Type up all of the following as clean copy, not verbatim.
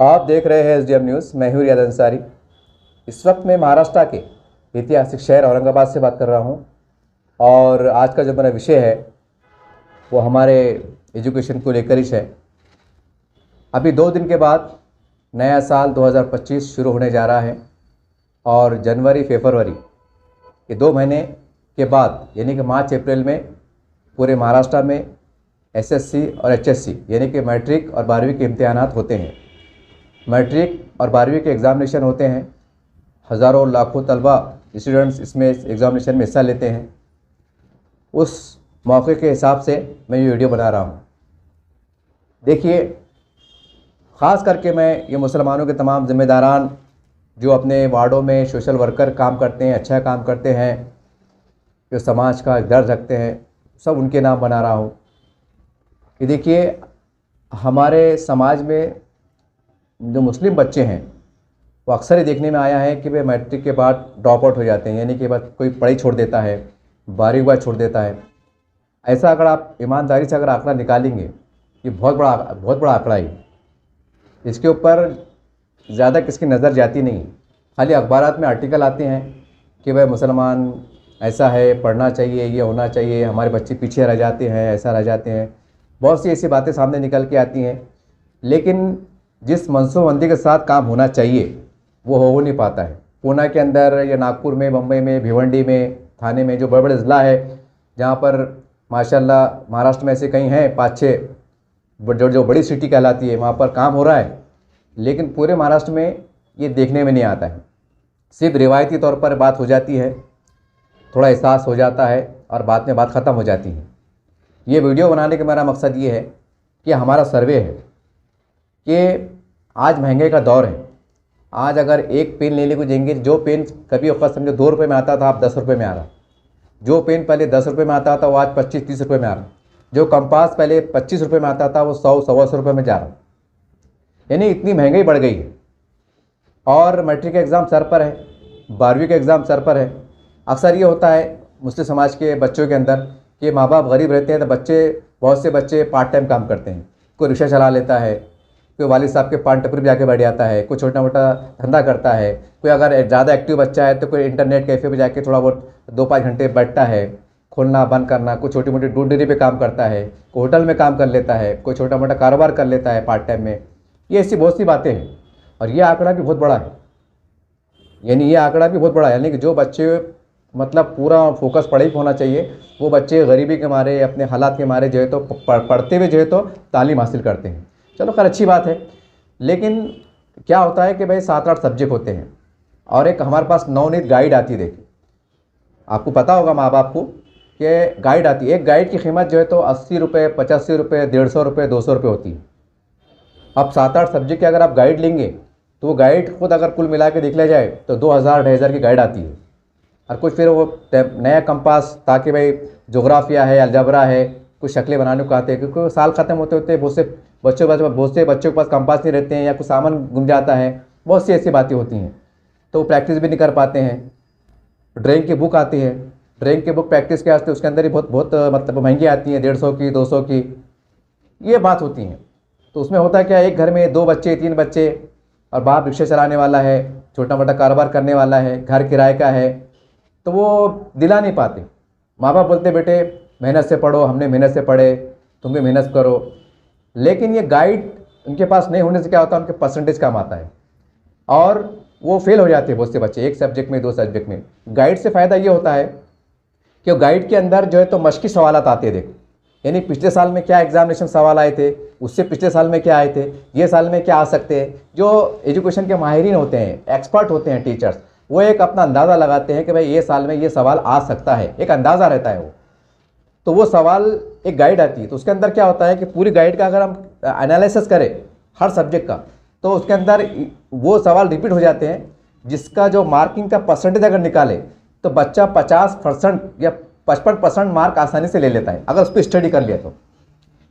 आप देख रहे हैं एसडीएम न्यूज़। मैं हूं रियाद अंसारी। इस वक्त मैं महाराष्ट्र के ऐतिहासिक शहर औरंगाबाद से बात कर रहा हूं और आज का जो मेरा विषय है वो हमारे एजुकेशन को लेकर ही है। अभी 2 दिन के बाद नया साल 2025 शुरू होने जा रहा है और जनवरी फरवरी ये 2 महीने के बाद यानी कि मार्च अप्रैल में पूरे महाराष्ट्र में एसएससी और एचएससी यानी कि मैट्रिक और 12वीं के इम्तिहानात होते हैं। मैट्रिक और 12वीं के एग्ज़ामिनेशन होते हैं। हज़ारों लाखों तलबा स्टूडेंट्स इसमें एग्ज़ामिनेशन में हिस्सा लेते हैं। उस मौके के हिसाब से मैं ये वीडियो बना रहा हूँ। देखिए, ख़ास करके मैं ये मुसलमानों के तमाम ज़िम्मेदारान जो अपने वार्डों में सोशल वर्कर काम करते हैं, अच्छा काम करते हैं, जो समाज का दर्द रखते हैं, सब उनके नाम बना रहा हूँ कि देखिए, हमारे समाज में जो मुस्लिम बच्चे हैं वो अक्सर ही देखने में आया है कि वे मैट्रिक के बाद ड्रॉप आउट हो जाते हैं, यानी कि बस कोई पढ़ाई छोड़ देता है, 12वीं के बाद छोड़ देता है। ऐसा अगर आप ईमानदारी से अगर आंकड़ा निकालेंगे, ये बहुत बड़ा आंकड़ा है। इसके ऊपर ज़्यादा किसकी नज़र जाती नहीं। खाली अखबारात में आर्टिकल आते हैं कि भाई मुसलमान ऐसा है, पढ़ना चाहिए, ये होना चाहिए, हमारे बच्चे पीछे रह जाते हैं, ऐसा रह जाते हैं। बहुत सी ऐसी बातें सामने निकल के आती हैं, लेकिन जिस मनसूबबंदी के साथ काम होना चाहिए वो हो नहीं पाता है। पूना के अंदर या नागपुर में, मुंबई में, भिवंडी में, थाने में, जो बड़े बड़े ज़िला है जहाँ पर माशाल्लाह महाराष्ट्र में ऐसे कहीं हैं 5-6 जो बड़ी सिटी कहलाती है, वहाँ पर काम हो रहा है, लेकिन पूरे महाराष्ट्र में ये देखने में नहीं आता है। सिर्फ रिवायती तौर पर बात हो जाती है, थोड़ा एहसास हो जाता है और बाद में बात ख़त्म हो जाती है। ये वीडियो बनाने का मेरा मकसद ये है कि हमारा सर्वे है कि आज महंगे का दौर है। आज अगर एक पेन लेने को जाएंगे, जो पेन कभी वक्त समझो 2 रुपये में आता था, अब 10 रुपये में आ रहा। जो पेन पहले 10 रुपये में आता था वो आज 25-30 रुपये में आ रहा। जो कंपास पहले 25 रुपये में आता था वो 100-125 रुपये में जा रहा। यानी इतनी महंगाई बढ़ गई है। और मैट्रिक का एग्ज़ाम सर पर है, 12वीं का एग्ज़ाम सर पर है। अक्सर ये होता है मुस्लिम समाज के बच्चों के अंदर कि माँ बाप गरीब रहते हैं तो बहुत से बच्चे पार्ट टाइम काम करते हैं। कोई रिक्शा चला लेता है, कोई वालिद साहब के पान टपरी पर जाके बैठ जाता है, कोई छोटा मोटा धंधा करता है, कोई अगर ज़्यादा एक्टिव बच्चा है तो कोई इंटरनेट कैफ़े पे जाके थोड़ा बहुत 2-5 घंटे बैठता है, खोलना बंद करना, कोई छोटी मोटी दूध डेयरी पे काम करता है, कोई होटल में काम कर लेता है, कोई छोटा मोटा कारोबार कर लेता है पार्ट टाइम में। ये ऐसी बहुत सी बातें हैं और ये आंकड़ा भी बहुत बड़ा है। यानी कि जो बच्चे मतलब पूरा फोकस पढ़ाई पर होना चाहिए, वो बच्चे गरीबी के मारे, अपने हालात के मारे जो है तो पढ़ते हुए जो है तो तालीम हासिल करते हैं। चलो खैर, अच्छी बात है। लेकिन क्या होता है कि भाई 7-8 सब्जेक्ट होते हैं और एक हमारे पास नवनीत गाइड आती है। देखिए, आपको पता होगा माँ बाप को कि गाइड आती है। एक गाइड की कीमत जो है तो 80 रुपये, 85 रुपये, 150 रुपये, 200 रुपये होती है। अब 7-8 सब्जेक्ट की अगर आप गाइड लेंगे तो वो गाइड खुद अगर कुल मिला के देख लिया जाए तो 2000-2500 की गाइड आती है। और कुछ फिर वो नया कंपास, ताकि भाई जोग्राफिया है, अलजबरा है, कुछ शक्लें बनाने को आते हैं, क्योंकि साल ख़त्म होते होते बहुत से बच्चों के पास कंपास नहीं रहते हैं या कुछ सामान गुम जाता है। बहुत सी ऐसी बातें होती हैं तो प्रैक्टिस भी नहीं कर पाते हैं। ड्राइंग की बुक आती है, ड्राइंग की बुक प्रैक्टिस के वास्ते उसके अंदर ही बहुत मतलब महंगी आती हैं, 150 की, 200 की, ये बात होती हैं। तो उसमें होता है क्या, एक घर में 2 बच्चे, 3 बच्चे और बाप रिक्शा चलाने वाला है, छोटा मोटा कारोबार करने वाला है, घर किराए का है, तो वो दिला नहीं पाते। माँ बाप बोलते बेटे मेहनत से पढ़ो, हमने मेहनत से पढ़े, तुम भी मेहनत करो। लेकिन ये गाइड उनके पास नहीं होने से क्या होता है, उनके परसेंटेज कम आता है और वो फेल हो जाते हैं बहुत से बच्चे, एक सब्जेक्ट में, 2 सब्जेक्ट में। गाइड से फ़ायदा ये होता है कि गाइड के अंदर जो है तो मश्की सवाल आते हैं। देखो, यानी पिछले साल में क्या एग्जामिनेशन सवाल आए थे, उससे पिछले साल में क्या आए थे, ये साल में क्या आ सकते हैं। जो एजुकेशन के माहिरीन होते हैं, एक्सपर्ट होते हैं टीचर्स, वो एक अपना अंदाज़ा लगाते हैं कि भाई ये साल में ये सवाल आ सकता है, एक अंदाज़ा रहता है वो। तो वो सवाल एक गाइड आती है, तो उसके अंदर क्या होता है कि पूरी गाइड का अगर हम एनालिसिस करें हर सब्जेक्ट का, तो उसके अंदर वो सवाल रिपीट हो जाते हैं, जिसका जो मार्किंग का परसेंटेज अगर निकाले तो बच्चा 50% या 55% मार्क आसानी से ले लेता है अगर उस पर स्टडी कर लिया तो।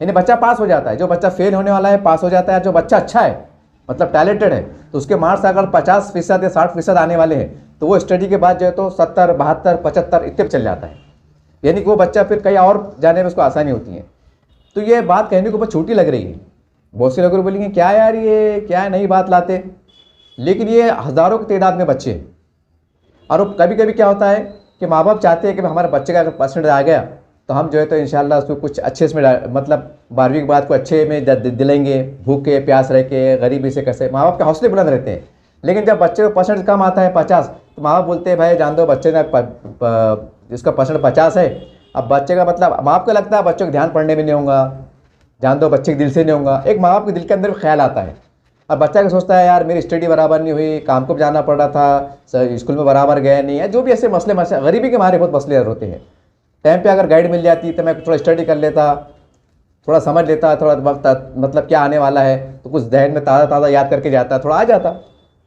यानी बच्चा पास हो जाता है। जो बच्चा फेल होने वाला है पास हो जाता है। जो बच्चा अच्छा है, मतलब टैलेंटेड है, तो उसके मार्क्स अगर 50% या 60% आने वाले हैं तो वो स्टडी के बाद जो है तो 70, 72, 75 इतने पर चल जाता है। यानी कि वो बच्चा फिर कहीं और जाने में उसको आसानी होती है। तो ये बात कहने के ऊपर छोटी लग रही है, बहुत से लोग बोलेंगे क्या यार ये क्या नई बात लाते, लेकिन ये हज़ारों की तादाद में बच्चे हैं। और कभी कभी क्या होता है कि माँ बाप चाहते हैं कि हमारे बच्चे का अगर परसेंटेज आ गया तो हम जो है तो इंशाल्लाह उसको कुछ अच्छे इसमें मतलब 12वीं के बाद को अच्छे में दिलाएंगे, भूखे प्यास रह के गरीबी से कैसे, माँ बाप के हौसले बुलंद रहते हैं। लेकिन जब बच्चे का परसेंटेज कम आता है 50, तो माँ बाप बोलते हैं भाई जान दो बच्चे ने जिसका परसेंट 50 है, अब बच्चे का मतलब माँ बाप को लगता है बच्चों का ध्यान पढ़ने में नहीं होगा, जान दो बच्चे के दिल से नहीं होगा, एक माँ बाप के दिल के अंदर ख्याल आता है। अब बच्चा क्या सोचता है यार मेरी स्टडी बराबर नहीं हुई, काम को भी जाना पड़ रहा था, स्कूल में बराबर गया नहीं है, जो भी ऐसे मसले गरीबी के हमारे बहुत मसले होते हैं। टाइम पे अगर गाइड मिल जाती तो मैं थोड़ा स्टडी कर लेता, थोड़ा समझ लेता, थोड़ा वक्त मतलब क्या आने वाला है तो कुछ जहन में ताज़ा ताज़ा याद करके जाता, थोड़ा आ जाता,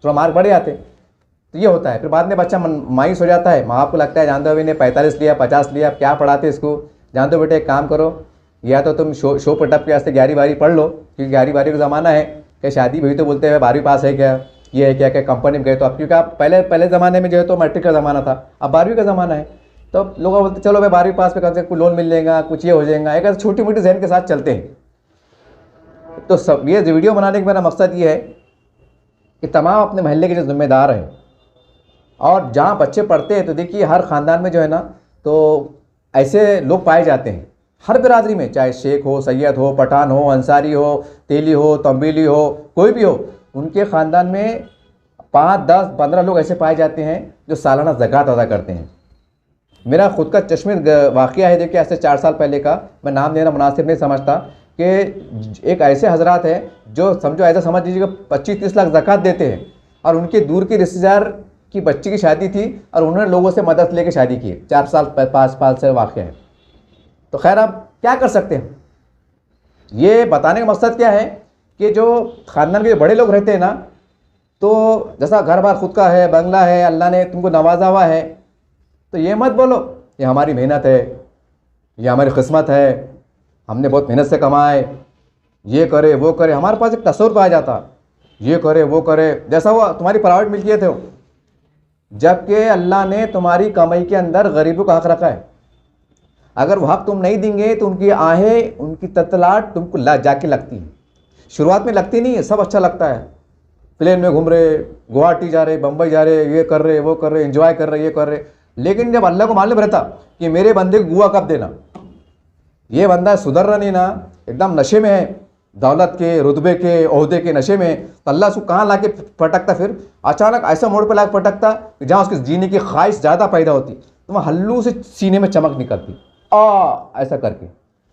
थोड़ा मार्क बढ़ जाते। तो ये होता है। फिर बाद में बच्चा मायूस हो जाता है, माँ बाप को लगता है जान दो अभी ने 45 लिया 50 लिया, अब क्या पढ़ाते इसको, जान दो बेटे एक काम करो या तो तुम शो पटअप के वास्ते 11वीं 12वीं पढ़ लो, क्योंकि 11वीं 12वीं का ज़माना है, क्या शादी भी तो बोलते हैं 12वीं पास है क्या, ये है क्या क्या कंपनी में गए तो, अब क्योंकि आप पहले ज़माने में जो है तो मैट्रिक का ज़माना था, अब 12वीं का ज़माना है, तो लोग बोलते चलो भाई 12वीं पास पे कम से कम लोन मिल जाएगा, कुछ ये हो जाएगा, एक छोटी मोटी जहन के साथ चलते हैं। तो सब ये वीडियो बनाने का मेरा मकसद ये है कि तमाम अपने मोहल्ले के जो जिम्मेदार हैं और जहाँ बच्चे पढ़ते हैं, तो देखिए हर ख़ानदान में जो है ना तो ऐसे लोग पाए जाते हैं, हर बिरादरी में, चाहे शेख हो, सैयद हो, पठान हो, अंसारी हो, तेली हो, तंबीली हो, कोई भी हो, उनके ख़ानदान में 5, 10, 15 लोग ऐसे पाए जाते हैं जो सालाना ज़कात अदा करते हैं। मेरा खुद का चश्मिश वाक़या है, देखिए ऐसे 4 साल पहले का, मैं नाम देना मुनासिब नहीं समझता, कि एक ऐसे हजरात हैं जो समझो ऐसा समझ लीजिएगा 25-30 लाख ज़कात देते हैं, और उनके दूर के रिश्तेदार की बच्ची की शादी थी और उन्होंने लोगों से मदद लेके शादी की, 4 साल 5 साल से वाक़या है। तो खैर आप क्या कर सकते हैं, ये बताने का मकसद क्या है कि जो ख़ानदान के बड़े लोग रहते हैं ना, तो जैसा घर बार खुद का है, बंगला है, अल्लाह ने तुमको नवाजा हुआ है, तो ये मत बोलो ये हमारी मेहनत है, ये हमारी किस्मत है, हमने बहुत मेहनत से कमाए, ये करे वो करे। हमारे पास एक तस्वुर पाया जाता, ये करे वो करे, जैसा वो तुम्हारी प्राइवेट मिल्कियत है, जबकि अल्लाह ने तुम्हारी कमाई के अंदर गरीबों का हक रखा है। अगर वो हक तुम नहीं देंगे तो उनकी आहें, उनकी ततलाट तुमको जाके लगती है। शुरुआत में लगती नहीं है, सब अच्छा लगता है, प्लेन में घूम रहे, गुवाहाटी जा रहे, बम्बई जा रहे, ये कर रहे वो कर रहे, एंजॉय कर रहे, ये कर रहे, लेकिन जब अल्लाह को मालूम रहता कि मेरे बंदे को गुआ कब देना, ये बंदा सुधर रहा नहीं ना, एकदम नशे में है, दौलत के, रुतबे के, ओहदे के नशे में, तो अल्लाह उसको कहाँ ला के पटकता, फिर अचानक ऐसा मोड़ पर ला के पटकता जहाँ उसके जीने की ख्वाहिश ज़्यादा पैदा होती, तो वहाँ हल्लू से सीने में चमक निकलती, ऐसा करके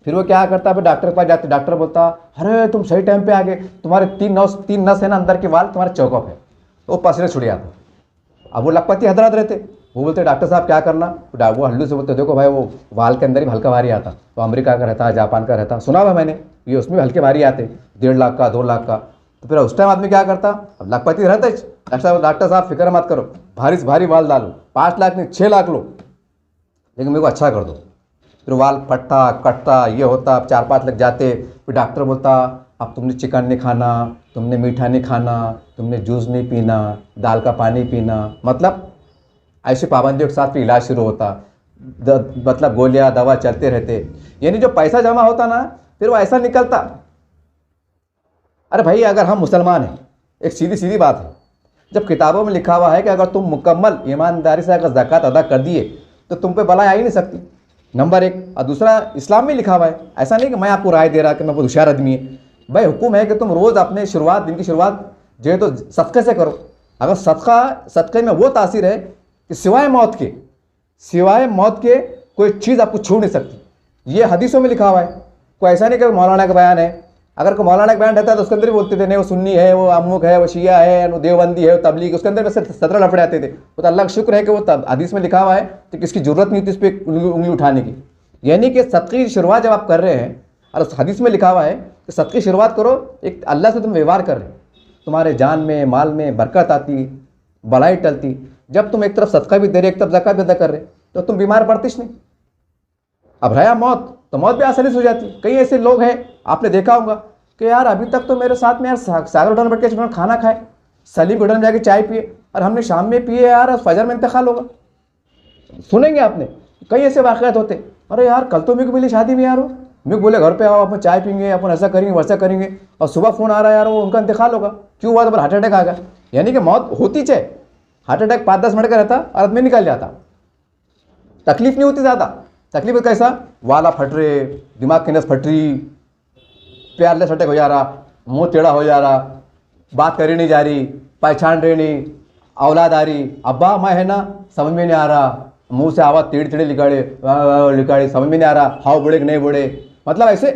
फिर वो क्या करता, फिर डॉक्टर के पास जाते, डॉक्टर बोलता अरे तुम सही टाइम पे आ गए, तुम्हारे 3 नस है ना अंदर के वाल, तुम्हारे चौकअप है, तो वो पसीने छुड़ जाते। अब वो लखपति हजरात रहते, वो बोलते डॉक्टर साहब क्या करना, तो वो हल्लू से बोलते देखो भाई वो वाल के अंदर ही हल्का भारी आता, तो अमेरिका का रहता, जापान का रहता, सुना हुआ मैंने, ये उसमें हल्के भारी आते 1.5 लाख का 2 लाख का। तो फिर उस टाइम आदमी क्या करता, अब लखपति रहता है, डॉक्टर साहब फिक्र मत करो, भारी से भारी वाल डालो, 5 लाख नहीं 6 लाख लो, लेकिन मेरे को अच्छा कर दो। फिर वाल फटता कटता ये होता, अब 4-5 लग जाते, फिर डॉक्टर बोलता अब तुमने चिकन नहीं खाना, तुमने मीठा नहीं खाना, तुमने जूस नहीं पीना, दाल का पानी पीना, मतलब ऐसी पाबंदियों के साथ फिर इलाज शुरू होता, मतलब गोलियां दवा चलते रहते। यानी जो पैसा जमा होता ना, फिर वो ऐसा निकलता, अरे भाई अगर हम मुसलमान हैं, एक सीधी सीधी बात है, जब किताबों में लिखा हुआ है कि अगर तुम मुकम्मल ईमानदारी से अगर ज़कात अदा कर दिए तो तुम पे बला आ ही नहीं सकती, नंबर 1। और दूसरा इस्लाम में लिखा हुआ है, ऐसा नहीं कि मैं आपको राय दे रहा कि मैं बहुत होशियार आदमी है, भाई हुक्म है कि तुम रोज़ अपने दिन की शुरुआत जो है तो सदक़े से करो। अगर सदक़े में वो तासीर है कि सिवाय मौत के कोई चीज़ आपको छू नहीं सकती, ये हदीसों में लिखा हुआ है। कोई ऐसा नहीं कि मौलाना का बयान है, अगर कोई मौलाना का बयान रहता है तो उसके अंदर ही बोलते थे नहीं वो सुन्नी है, वो अमुक है, वो शिया है, वो देवबंदी है, वो तबलीग, उसके अंदर वैसे 17 लफड़े आते थे। वो तो अल्लाह का शुक्र है कि वो हदीस में लिखा हुआ है, तो किसकी ज़रूरत नहीं थी इस पर उंगली उठाने की। यानी कि सदक़े की शुरुआत जब आप कर रहे हैं और उस हदीस में लिखा हुआ है कि सदक़े की शुरुआत करो, एक अल्लाह से तुम व्यवहार कर रहे हो, तुम्हारे जान में माल में बरकत आती, भलाई टलती। जब तुम एक तरफ सदका भी दे रहे, एक तरफ ज़कात भी अदा कर रहे, तो तुम बीमार पड़तीस नहीं। अब रहा मौत, तो मौत भी आसानी से हो जाती। कई ऐसे लोग हैं आपने देखा होगा कि यार अभी तक तो मेरे साथ में यार सागर होटल में बैठ के खाना खाए, सलीम होटल में जाके चाय पिए, और हमने शाम में पिए यार, फजर में इंतकाल होगा। सुनेंगे आपने कई ऐसे वाक़यात होते, अरे यार कल तो मेरे को मिली शादी में यार, मैं बोले घर पे आओ, अपन चाय पीएंगे, अपन ऐसा करेंगे वैसा करेंगे, और सुबह फ़ोन आ रहा है यार वो उनका इंतकाल होगा। क्यों हुआ? तो बोले हार्ट अटैक आ गया। यानी कि मौत होती चाहे, हार्ट अटैक 5-10 मिनट का रहता और आदमी निकल जाता, तकलीफ नहीं होती ज़्यादा। तकलीफ कैसा? वाला फट रहे, दिमाग की नस फट रही, प्यारलेस अटैक हो जा रहा, मुंह टेढ़ा हो जा रहा, बात करी नहीं जा रही, पहचान रही नहीं, औलाद आ रही, अब्बा मैं है ना, समझ में नहीं आ रहा, मुंह से आवाज़ टेढ़े टेढ़े लिकाड़े, समझ में नहीं आ रहा हाव बुढ़े कि नहीं बुढ़े। मतलब ऐसे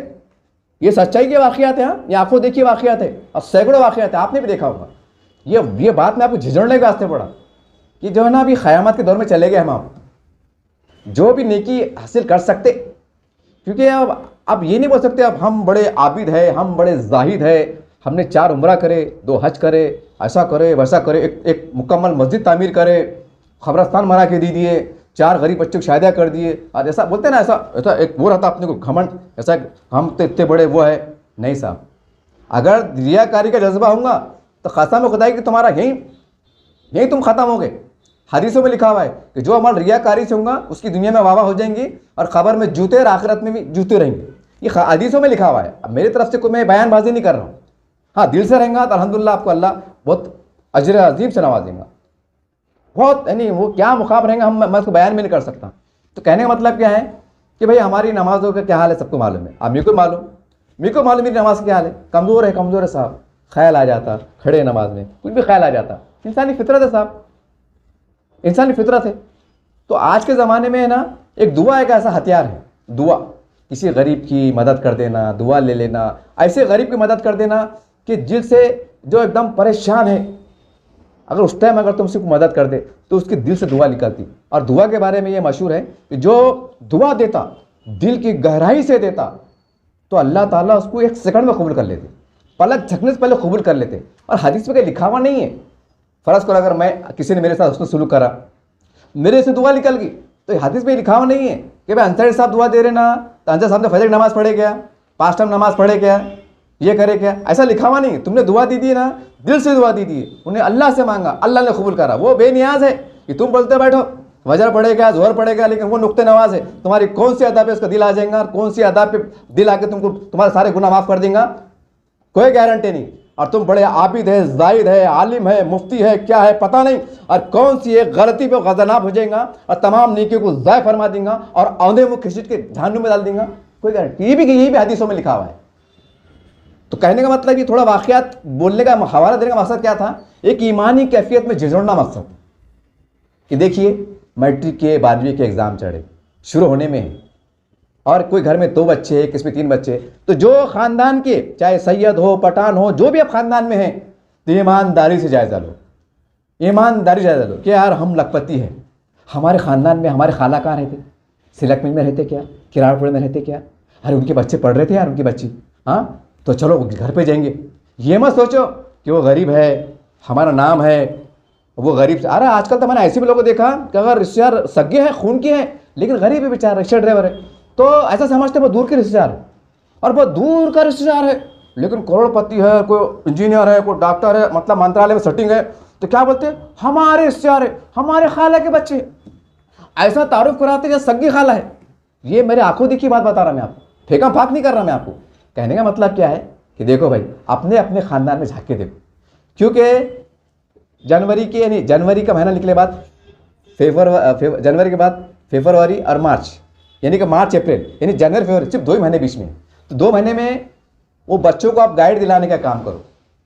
ये सच्चाई के वाक़यात हैं, हाँ, ये आंखों देखिए वाक़यात है, और सैकड़ों वाक़यात है, आपने भी देखा होगा। ये बात मैं आपको झिझड़ने के वास्ते पड़ा कि जो है ना, अभी क़यामत के दौर में चले गए हम, आप जो भी नेकी हासिल कर सकते, क्योंकि अब ये नहीं बोल सकते अब हम बड़े आबिद है, हम बड़े जाहिद है, हमने 4 उम्रा करे, 2 हज करे, ऐसा करे वैसा करे, एक मुकम्मल मस्जिद तामीर करे, ख़बरस्तान बना के दे दिए, 4 गरीब बच्चों को शादियाँ कर दिए, और ऐसा बोलते हैं ना, ऐसा एक वो रहता अपने को घमंड, ऐसा हम तो इतने बड़े वो है। नहीं साहब, अगर रियाकारी का जज्बा होगा तो कसम खुदा कि तुम्हारा यहीं तुम ख़त्म हो गए। हदीसों में लिखा हुआ है कि जो अमल रियाकारी से होगा उसकी दुनिया में वाह हो जाएंगी, और ख़बर में जूते और आखिरत में भी जूते रहेंगे। ये हदीसों में लिखा हुआ है। अब मेरी तरफ से कोई मैं बयानबाजी नहीं कर रहा हूँ। हाँ, दिल से रहेंगे तो अल्हम्दुलिल्लाह आपको अल्लाह बहुत अजर अजीम से नवाजेंगा, बहुत, यानी वो क्या मुकाम रहेंगे मैं उसको बयान भी नहीं कर सकता। तो कहने का मतलब क्या है कि भाई हमारी नमाज़ों का क्या हाल है सबको मालूम है। अब मेरे को मालूम मेरी नमाज क्या हाल है। कमज़ोर है साहब, ख्याल आ जाता, खड़े नमाज में कुछ भी ख्याल आ जाता। इंसानी फितरत है साहब, इंसानी फितरत है। तो आज के ज़माने में है ना, एक दुआ एक ऐसा हथियार है। दुआ, किसी गरीब की मदद कर देना, दुआ ले लेना, ऐसे गरीब की मदद कर देना कि जिल से जो एकदम परेशान है, अगर उस टाइम अगर तुम उसकी मदद कर दे तो उसके दिल से दुआ निकलती। और दुआ के बारे में ये मशहूर है कि जो दुआ देता दिल की गहराई से देता तो अल्लाह ताला उसको 1 सेकंड में कबूल कर लेते, पलक झपकने से पहले कबूल कर लेते। और हदीस में लिखा हुआ नहीं है, फ़र्ज़ करो अगर मैं किसी ने मेरे साथ उसने सुलूक करा, मेरे से दुआ निकल गई, तो हदीस में लिखा हुआ नहीं है कि भाई अंसारी साहब दुआ दे रहे ना, तो अंसारी साहब ने फजर की नमाज़ पढ़े क्या, 5 टाइम नमाज़ पढ़े क्या, ये करे क्या, ऐसा लिखा हुआ नहीं। तुमने दुआ दी थी ना, दिल से दुआ दी थी, उन्हें अल्लाह से मांगा, अल्लाह ने कबूल करा। वो बेनियाज है कि तुम बोलते बैठो वजर पड़ेगा, जोहर पड़ेगा, लेकिन वो नुक्ते नवाज है। तुम्हारी कौन सी अदा पे उसका दिल आ जाएगा और कौन सी अदा पे दिल आके तुमको तुम्हारे सारे गुनाह माफ़ कर देगा, कोई गारंटी नहीं। और तुम बड़े आबिद है, जाहिद है, आलिम है, मुफ्ती है, क्या है पता नहीं, और कौन सी एक गलती पे गज़नाब हो जाएगा और तमाम नेकियों को ज़ाय फरमा देगा और औंधे मुँह खिसट के जहन्नुम में डाल देगा, कोई गारंटी। ये भी हदीसों में लिखा हुआ है। तो कहने का मतलब ये थोड़ा वाक़यात बोलने का हवाला देने का मकसद क्या था, एक ईमानी कैफियत में झिझड़ना मकसद कि देखिए मैट्रिक के 12वीं के एग्ज़ाम चढ़े शुरू होने में है, और कोई घर में 2 बच्चे, किसी में 3 बच्चे, तो जो ख़ानदान के चाहे सैयद हो, पठान हो, जो भी आप ख़ानदान में हैं, तो ईमानदारी से जायज़ा लो, ईमानदारी जायज़ा लो कि यार हम लखपति हैं, हमारे ख़ानदान में हमारे खाला कहाँ रहते, सिलक मिल में रहते क्या, किराड़पुर में रहते क्या, अरे उनके बच्चे पढ़ रहे थे यार, उनकी बच्ची, हाँ तो चलो घर पे जाएंगे। ये मत सोचो कि वो गरीब है, हमारा नाम है, वो गरीब से। अरे आजकल तो मैंने ऐसे भी लोगों को देखा कि अगर रिश्तेदार सगे हैं, खून के हैं, लेकिन गरीब है बेचारा, रिक्शा ड्राइवर है, तो ऐसा समझते हैं वो दूर के रिश्तेदार है, और वो दूर का रिश्तेदार है लेकिन करोड़पति है, कोई इंजीनियर है, कोई डॉक्टर है, मतलब मंत्रालय में सेटिंग है, तो क्या बोलते हैं हमारे रिश्तेदार है, हमारे खाला के बच्चे, ऐसा तारुफ कराते जैसे सगी खाला है। ये मेरे आंखों देखी बात बता रहा मैं आपको, फेंका फाक नहीं कर रहा मैं आपको। कहने का मतलब क्या है कि देखो भाई अपने अपने ख़ानदान में झाँक के देखो, क्योंकि जनवरी का महीना निकले बाद जनवरी के बाद फरवरी और मार्च, यानी कि मार्च अप्रैल, यानी जनवरी फरवरी सिर्फ 2 ही महीने बीच में। तो 2 महीने में वो बच्चों को आप गाइड दिलाने का काम करो।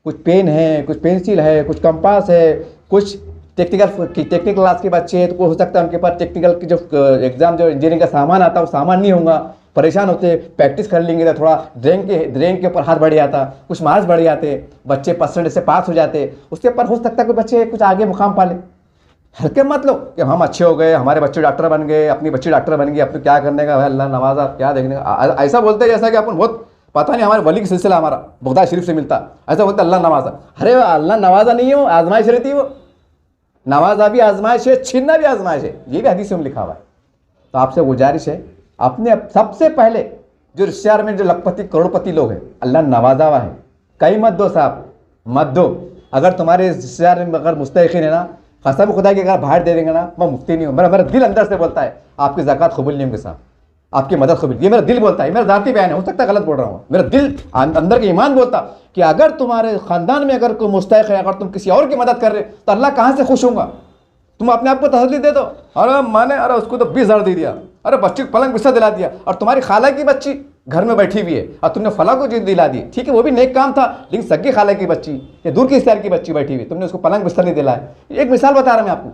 कुछ पेन है, कुछ पेंसिल है, कुछ कंपास है, कुछ टेक्निकल क्लास के बच्चे हैं तो हो सकता है उनके पास टेक्निकल की जो एग्ज़ाम जो इंजीनियरिंग का सामान आता है वो सामान नहीं होगा, परेशान होते, प्रैक्टिस कर लेंगे तो थोड़ा ड्राइंग के ऊपर हाथ बढ़ जाता, कुछ मार्क्स बढ़ जाते, बच्चे परसेंटेज से पास हो जाते, उसके ऊपर हो सकता है कोई बच्चे कुछ आगे मुकाम पा ले। हल्के मत लो कि हम अच्छे हो गए, हमारे बच्चे डॉक्टर बन गए, अपनी बच्ची डॉक्टर बन गई, अब तो क्या करने का, अल्लाह नवाजा, क्या देखने का। ऐसा बोलते जैसा कि अपन बहुत पता नहीं हमारे वली का सिलसिला हमारा बगदाद शरीफ से मिलता, ऐसा बोलते अल्लाह नवाजा। अरे अल्लाह नवाजा नहीं है, वो आजमाइश रहती है, वो नवाजा भी आजमाइश है, छीनना भी आजमाइश है, ये भी हदीस में लिखा हुआ है। तो आपसे गुजारिश है, अपने सबसे पहले जो रिश्तेदार में जो लखपति करोड़पति लोग हैं, अल्लाह नवाजा हुआ है, कहीं मत दो साहब, मत दो। अगर तुम्हारे रिश्तेदार में अगर मुस्तहिक़ीन है ना, कसम खुदा की अगर बाहर दे देंगे ना, मैं मुफ्ती नहीं हूँ, मेरा दिल अंदर से बोलता है आपकी ज़कात कबूल नहीं होंगे साहब, आपकी मदद को मिली। ये मेरा दिल बोलता है, मेरा ज़ाती बयान है, हो सकता है गलत बोल रहा हूँ, मेरा दिल अंदर के ईमान बोलता कि अगर तुम्हारे ख़ानदान में अगर कोई मुस्तहिक़ है, अगर तुम किसी और की मदद कर रहे तो अल्लाह कहाँ से खुश होगा। तुम अपने आप को तसल्ली दे दो, अरे मैंने अरे उसको तो 20,000 दे दिया, अरे बच्ची को पलंग बिस्तर दिला दिया, और तुम्हारी खाला की बच्ची घर में बैठी हुई है और तुमने फला को चीज़ दिला दी, ठीक है वो भी नेक काम था, लेकिन सगी खाला की बच्ची या दूर की रिश्तेदार की बच्ची बैठी हुई, तुमने उसको पलंग बिस्तर नहीं दिलाया। एक मिसाल बता रहा मैं आपको,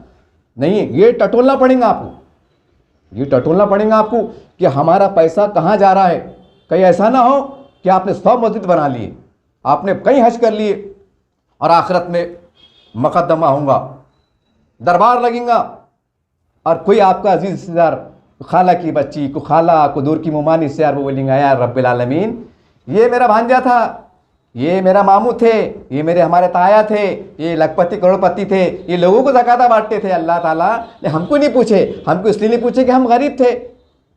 नहीं ये टटोलना पड़ेगा आपको, ये टटोलना पड़ेगा आपको कि हमारा पैसा कहाँ जा रहा है। कहीं ऐसा ना हो कि आपने 100 मस्जिद बना लिए, आपने कई हज कर लिए और आखिरत में मुकद्दमा होगा, दरबार लगेगा और कोई आपका अजीज रिश्तेदार खाला की बच्ची को खाला को दूर की मुमानी से यार वो बोलेंगे यार रब्बिल आलमीन ये मेरा भांजा था, ये मेरा मामू थे, ये मेरे हमारे ताया थे, ये लखपति करोड़पति थे, ये लोगों को ज़कात बांटते थे, अल्लाह ताला ने हमको नहीं पूछे, हमको इसलिए नहीं पूछे कि हम गरीब थे,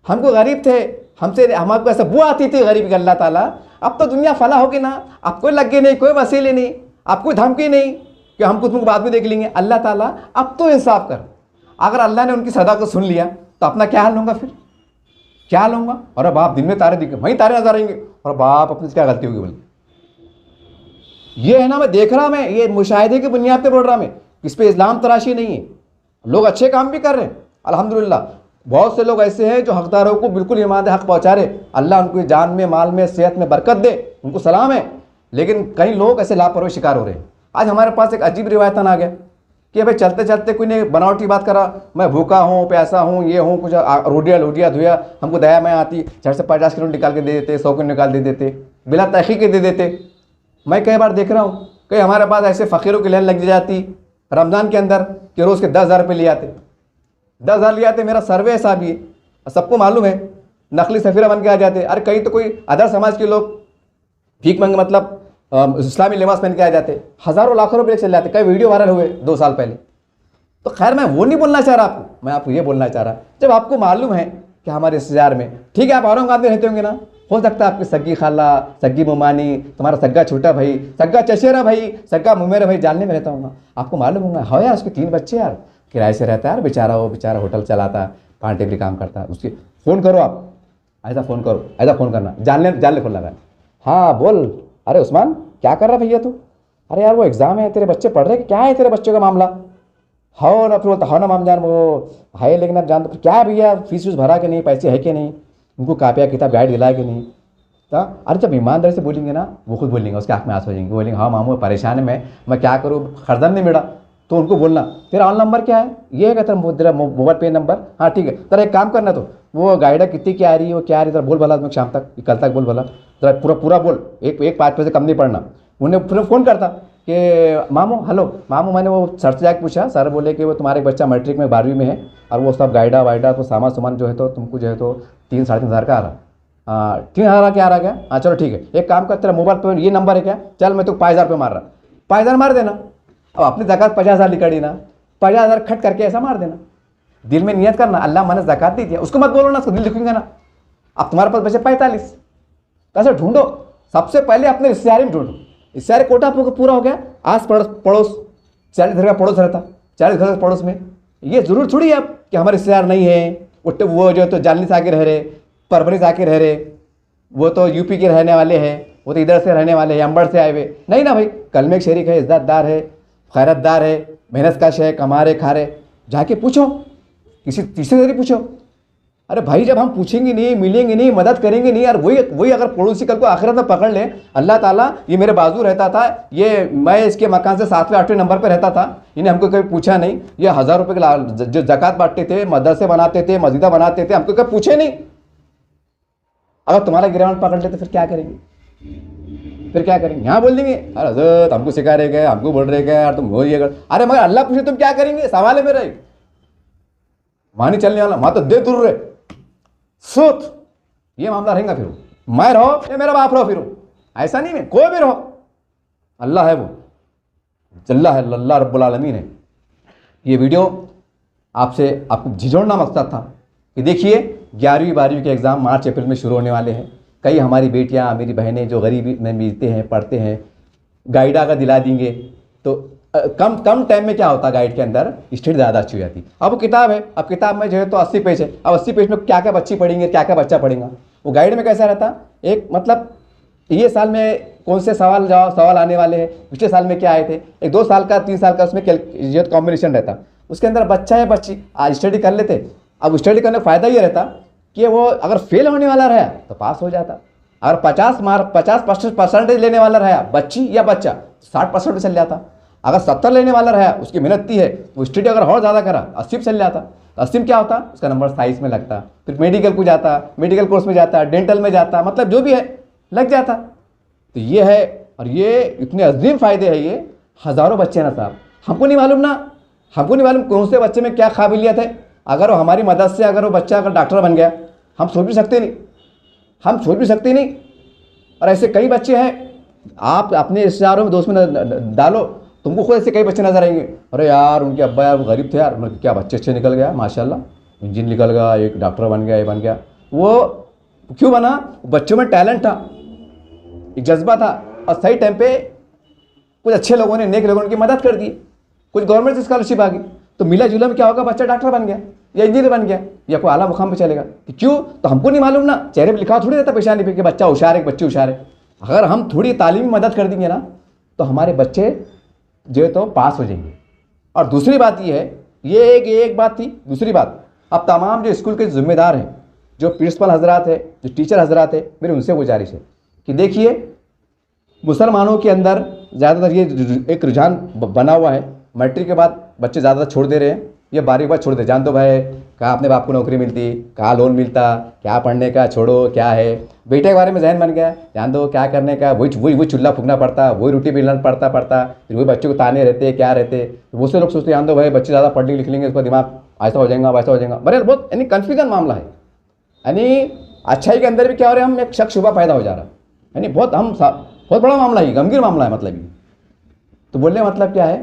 हमको गरीब थे, हमको ऐसा बुआ आती थी गरीब की, अल्लाह ताला अब तो दुनिया फला होगी ना, अब कोई लगे नहीं, कोई वसीले नहीं, अब कोई धमकी नहीं कि हमको तुमको बाद में देख लेंगे, अल्लाह ताला अब तो इंसाफ कर। अगर अल्लाह ने उनकी सदा को सुन लिया तो अपना क्या हाल होगा, फिर क्या हाल होगा। और बाप दिन में तारे दिखे, वहीं तारे नजर आएंगे, और बाप अपनी क्या गलती होगी बोले। ये है ना, मैं देख रहा, मैं ये मुशाहिदे की बुनियाद पे बोल रहा, मैं इस पे इस्लाम तराशी नहीं है। लोग अच्छे काम भी कर रहे हैं अल्हम्दुलिल्लाह, बहुत से लोग ऐसे हैं जो हकदारों को बिल्कुल ईमान हक पहुँचा रहे, अल्लाह उनको जान में माल में सेहत में बरकत दे, उनको सलाम है। लेकिन कई लोग ऐसे लापरवाही शिकार हो रहे हैं। आज हमारे पास एक अजीब रिवायतन आ गया कि भाई चलते चलते कोई ने बनावटी बात करा, मैं भूखा हूँ, प्यासा हूँ, ये हूँ, कुछ रोटियाँ धोया, हमको दया मैं आती, झट से 50 किलो निकाल के दे देते, 100 किलो निकाल दे देते, बिला तहक़ीक़ के दे देते। मैं कई बार देख रहा हूँ कई हमारे पास ऐसे फ़कीरों की लाइन लग जाती रमज़ान के अंदर कि रोज़ के 10,000 रुपये ले आते, 10,000 ले आते। मेरा सर्वे ऐसा भी है, सबको मालूम है, नकली सफ़ीरा बन के आ जाते। अरे कहीं तो कोई अदर समाज के लोग भीख मांगे, मतलब इस्लामी लिबास पहन के आ जाते, हज़ारों लाखों रुपये चले जाते। कई वीडियो वायरल हुए 2 साल पहले। तो खैर मैं वो नहीं बोलना चाह रहा आपको, मैं आपको ये बोलना चाह रहा, जब आपको मालूम है कि हमारे रिश्तेदार में, ठीक है आप औरंगाबाद में रहते होंगे ना, हो सकता है आपकी सग्गी खाला, सग्गी मुमानी, तुम्हारा सग्गा छोटा भाई, सग्गा चचेरा भाई, सग्गा मुमेरा भाई जानने में रहता हूँ, आपको मालूम होगा हाँ यार उसके 3 बच्चे यार, किराए से रहता है यार बेचारा, वो बेचारा होटल चलाता है, पार्टी भी काम करता है, उसके फ़ोन करो आप, ऐसा फ़ोन करो, ऐसा फ़ोन करना, जानने फ़ोन लगा, हाँ बोल, अरे उस्मान क्या कर रहा भैया तू, अरे यार वो एग्ज़ाम है, तेरे बच्चे पढ़ रहे हैं, क्या है तेरे बच्चों का मामला, हाँ ना, फिर बोलता हाँ ना माम जान वो है, लेकिन अब जान तो क्या है भैया, फीस भरा कि नहीं, पैसे है कि नहीं, उनको कापिया किताब गाइड दिलाया कि नहीं। तो अरे जब ईमानदारी से बोलेंगे ना, वो खुद बोलेंगे, उसके आँख में आंसू हो जाएंगे, बोलेंगे हाँ मामू परेशान है मैं क्या करूँ, खर्दन नहीं मिला। तो उनको बोलना तेरा ऑन नंबर क्या है, ये है तेरा मोबाइल पे नंबर, हाँ ठीक है, तेरा एक काम करना, तो वो गाइडा कितनी क्या आ रही है, वो क्या आ रही है, तेरा बोल भला शाम तक, कल तक बोल भला, तेरा पूरा बोल, एक 5 पैसे कम नहीं पड़ना। उन्हें फिर फ़ोन करता कि मामू हेलो मामू, मैंने वो सर से जाकर पूछा, सर बोले कि वो तुम्हारे बच्चा मैट्रिक में 12वीं में है और वो सब गाइडा वाइडा तो सामान जो है तो तुमको जो है तो 3-3.5 हज़ार का आ रहा, 3,000 क्या आ रहा क्या, हाँ चलो ठीक है, एक काम कर, तेरा मोबाइल पर ये नंबर है क्या, चल मैं तो 5,000 रुपये मार रहा, 5,000 मार देना। अब अपनी ज़कात 50,000 निकली ना, 50,000 खट करके ऐसा मार देना, दिल में नियत करना अल्लाह मैंने ज़कात दी थी, उसको मत बोलो ना, उसको दिल लिखूंगा ना। अब तुम्हारे पास बचे 45, कैसे ढूंढो, सबसे पहले अपने रिश्तेदारी में ढूंढो, रिश्तेदारी कोटा पूरा हो गया, आस पड़ोस 40 घर का पड़ोस रहता, 40 घर के पड़ोस में, ये ज़रूर थोड़ी है अब कि हमारे रिश्तेदार नहीं है, वो जो तो जालनी से आके रह रहे, परवरी से आके रह रहे, वो तो यूपी के रहने वाले हैं, वो तो इधर से रहने वाले हैं, अंबड़ से आए हुए नहीं ना भाई, कल में एक शरीक है, इज्जतदार है, खैरतदार है, मेहनत कश है, कमा रहे खा रहे, जाके पूछो, किसी तीसरे जरिए पूछो। अरे भाई जब हम पूछेंगे नहीं, मिलेंगे नहीं, मदद करेंगे नहीं यार, वही अगर पड़ोसी कल को आखिरत में पकड़ लें, अल्लाह ताला ये मेरे बाजू रहता था, ये मैं इसके मकान से 7वें-8वें नंबर पर रहता था, इन्हें हमको कभी पूछा नहीं, ये 1,000 रुपये के जो ज़कात बांटते थे, मदरसे बनाते थे, मस्जिदा बनाते थे, हमको कभी पूछे नहीं। अगर तुम्हारा गिरावट पकड़ लेते फिर क्या करेंगे, फिर क्या करेंगे, यहाँ बोल देंगे अरे हज़रत हमको सिखा रहे गए, हमको बोल रहे गए यार तुम हो ये कर, अरे मगर अल्लाह पूछे तुम क्या करेंगे, सवाल है मेरा, मानी चलने वाला वहाँ तो दे दूर रहे सोच, ये मामला रहेगा। फिर मैं रहो या मेरा बाप रहो, फिर ऐसा नहीं है, कोई भी रहो, अल्लाह है, वो अल्लाह है, अल्लाह रब्बुल आलमीन है। ये वीडियो आपको झिझोड़ना मकसद था कि देखिए 11वीं-12वीं के एग्ज़ाम मार्च-अप्रैल में शुरू होने वाले हैं, कई हमारी बेटियां मेरी बहनें जो गरीबी में मिलते हैं पढ़ते हैं, गाइडा का दिला देंगे तो कम कम टाइम में क्या होता है, गाइड के अंदर स्टडी ज़्यादा अच्छी हो जाती है। अब वो किताब है, अब किताब में जो है तो 80 पेज है, अब 80 पेज में क्या क्या बच्ची पढ़ेंगे, क्या क्या बच्चा पढ़ेगा। वो गाइड में कैसा रहता, एक मतलब ये साल में कौन से सवाल आने वाले हैं, पिछले साल में क्या आए थे, एक 2 साल का 3 साल का उसमें ये कॉम्बिनेशन रहता। उसके अंदर बच्चा है बच्ची आज स्टडी कर लेते। अब स्टडी करने का फ़ायदा ये रहता कि वो अगर फेल होने वाला रहा तो पास हो जाता, अगर 50% लेने वाला रहा बच्ची या बच्चा 60% पे चल जाता, अगर 70 लेने वाला रहा उसकी मेहनत थी है, वो स्टडी अगर और ज़्यादा करा 80 पे चल जाता। 80 में क्या होता, उसका नंबर साइंस में लगता, फिर मेडिकल को जाता, मेडिकल कोर्स में जाता, डेंटल में जाता, मतलब जो भी है लग जाता। तो ये है, और ये इतने अजीम फ़ायदे हैं, ये हज़ारों बच्चे हैं ना साहब, हमको नहीं मालूम ना, हमको नहीं मालूम कौन से बच्चे में क्या काबिलियत है। अगर वो हमारी मदद से अगर वो बच्चा अगर डॉक्टर बन गया, हम सोच भी सकते नहीं, हम सोच भी सकते नहीं। और ऐसे कई बच्चे हैं, आप अपने रिश्तेदारों में दोस्त में डालो, तुमको खुद ऐसे कई बच्चे नजर आएंगे, अरे यार उनके अब्बा यार वो गरीब थे यार, मतलब क्या बच्चे अच्छे निकल गया माशाल्लाह, इंजीनियर निकल गया, एक डॉक्टर बन गया, ये बन गया। वो क्यों बना, बच्चों में टैलेंट था, एक जज्बा था, और सही टाइम पे कुछ अच्छे लोगों ने, नेक लोगों ने उनकी मदद कर दी, कुछ गवर्नमेंट से स्कॉलरशिप आ गई, तो मिला जुला में क्या होगा, बच्चा डॉक्टर बन गया या इंजीनियर बन गया या कोई आला मुकाम पे चलेगा। तो क्यों, तो हमको नहीं मालूम ना, चेहरे पे लिखा थोड़ी रहता पेशानी पे कि बच्चा होशियार है, बच्चे होशियार है। अगर हम थोड़ी तालीमी मदद कर देंगे ना तो हमारे बच्चे जो है तो पास हो जाएंगे। और दूसरी बात ये है, ये एक बात थी। दूसरी बात, अब तमाम जो स्कूल के जिम्मेदार हैं, जो प्रिंसिपल हजरात है, जो टीचर हजरात है, मेरी उनसे गुजारिश है कि देखिए मुसलमानों के अंदर ज़्यादातर ये एक रुझान बना हुआ है, मैट्रिक के बाद बच्चे ज़्यादातर छोड़ दे रहे हैं, ये 12वीं के बाद छोड़ दे, जान दो भाई कहाँ अपने बाप को नौकरी मिलती, कहाँ लोन मिलता, क्या पढ़ने का, छोड़ो क्या है, बेटे के बारे में जहन बन गया, जान दो क्या करने का, वही चूल्हा फूकना पड़ता, वही रोटी बेलना पड़ता फिर वही बच्चों को ताने रहते क्या रहते। तो वो से लोग सोचते जान दो भाई बच्चे ज़्यादा पढ़ लिख लेंगे, उसका दिमाग ऐसा हो जाएगा वैसा हो जाएगा। बड़े बहुत यानी कन्फ्यूजन मामला है, यानी अच्छाई के अंदर भी क्या हो रहा है, हम एक शक शुबा पैदा हो जा रहा है, यानी बहुत बड़ा मामला है, गंभीर मामला है मतलब ये। तो बोलने का मतलब क्या है